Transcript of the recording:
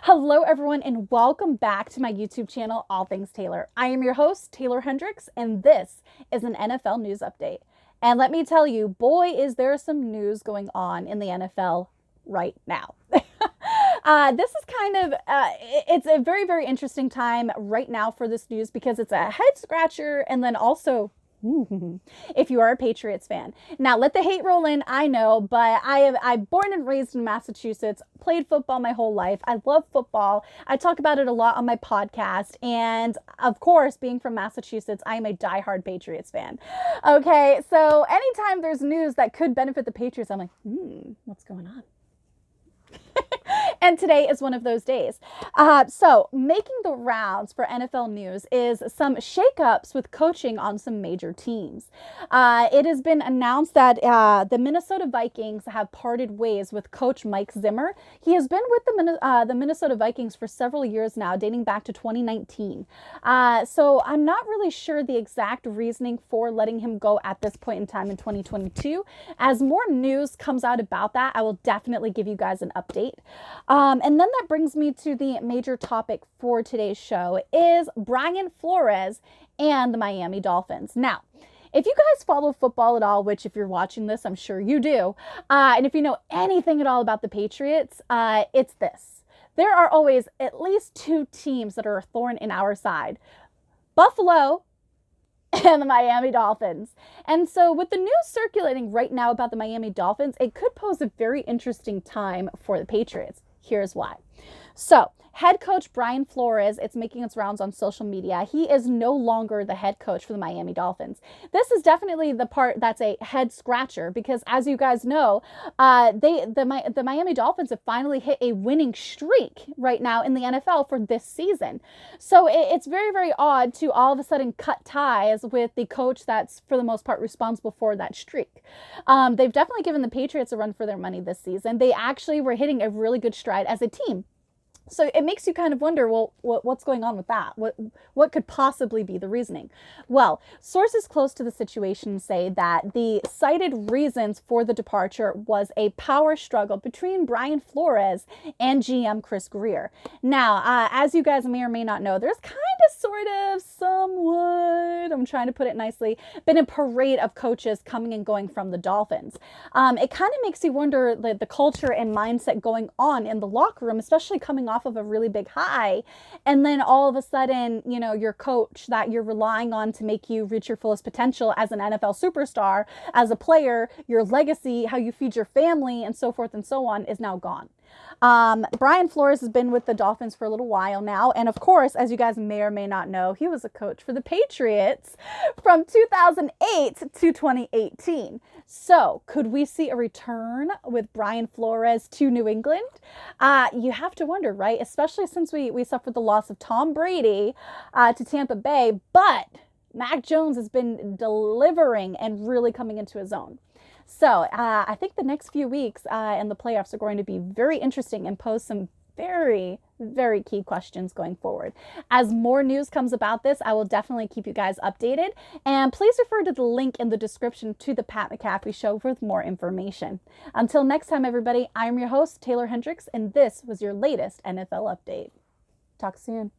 Hello, everyone, and welcome back to my YouTube channel, All Things Taylor. I am your host, Taeler Hendrix, and this is an NFL news update. And let me tell you, boy, is there some news going on in the NFL right now. This is it's a very, very interesting time right now for this news because it's a head scratcher and then also if you are a Patriots fan. Now, let the hate roll in, I know, but I'm born and raised in Massachusetts, played football my whole life. I love football. I talk about it a lot on my podcast. And of course, being from Massachusetts, I am a diehard Patriots fan. Okay, so anytime there's news that could benefit the Patriots, I'm like, what's going on? And today is one of those days. So making the rounds for NFL news is some shakeups with coaching on some major teams. It has been announced that the Minnesota Vikings have parted ways with coach Mike Zimmer. He has been with the Minnesota Vikings for several years now, dating back to 2019. So I'm not really sure the exact reasoning for letting him go at this point in time in 2022. As more news comes out about that, I will definitely give you guys an update. And then that brings me to the major topic for today's show is Brian Flores and the Miami Dolphins. Now, if you guys follow football at all, which if you're watching this, I'm sure you do, and if you know anything at all about the Patriots, it's this. There are always at least two teams that are a thorn in our side. Buffalo and the Miami Dolphins. And so with the news circulating right now about the Miami Dolphins, it could pose a very interesting time for the Patriots. Here's why. So, head coach Brian Flores, it's making its rounds on social media. He is no longer the head coach for the Miami Dolphins. This is definitely the part that's a head scratcher because, as you guys know, the Miami Dolphins have finally hit a winning streak right now in the NFL for this season. So it's very, very odd to all of a sudden cut ties with the coach that's, for the most part, responsible for that streak. They've definitely given the Patriots a run for their money this season. They actually were hitting a really good stride as a team. So it makes you kind of wonder, well, what's going on with that? What could possibly be the reasoning? Well, sources close to the situation say that the cited reasons for the departure was a power struggle between Brian Flores and GM Chris Greer. Now, as you guys may or may not know, there's kind of, sort of, somewhat, I'm trying to put it nicely, been a parade of coaches coming and going from the Dolphins. It kind of makes you wonder the culture and mindset going on in the locker room, especially coming off of a really big high, and then all of a sudden, you know, your coach that you're relying on to make you reach your fullest potential as an NFL superstar, as a player, your legacy, how you feed your family, and so forth and so on, is now gone. Brian Flores has been with the Dolphins for a little while now. And of course, as you guys may or may not know, he was a coach for the Patriots from 2008 to 2018. So could we see a return with Brian Flores to New England? You have to wonder, right? Especially since we suffered the loss of Tom Brady to Tampa Bay, but Mac Jones has been delivering and really coming into his own. So I think the next few weeks and the playoffs are going to be very interesting and pose some very, very key questions going forward. As more news comes about this, I will definitely keep you guys updated. And please refer to the link in the description to the Pat McAfee Show for more information. Until next time, everybody, I'm your host, Taeler Hendrix, and this was your latest NFL update. Talk soon.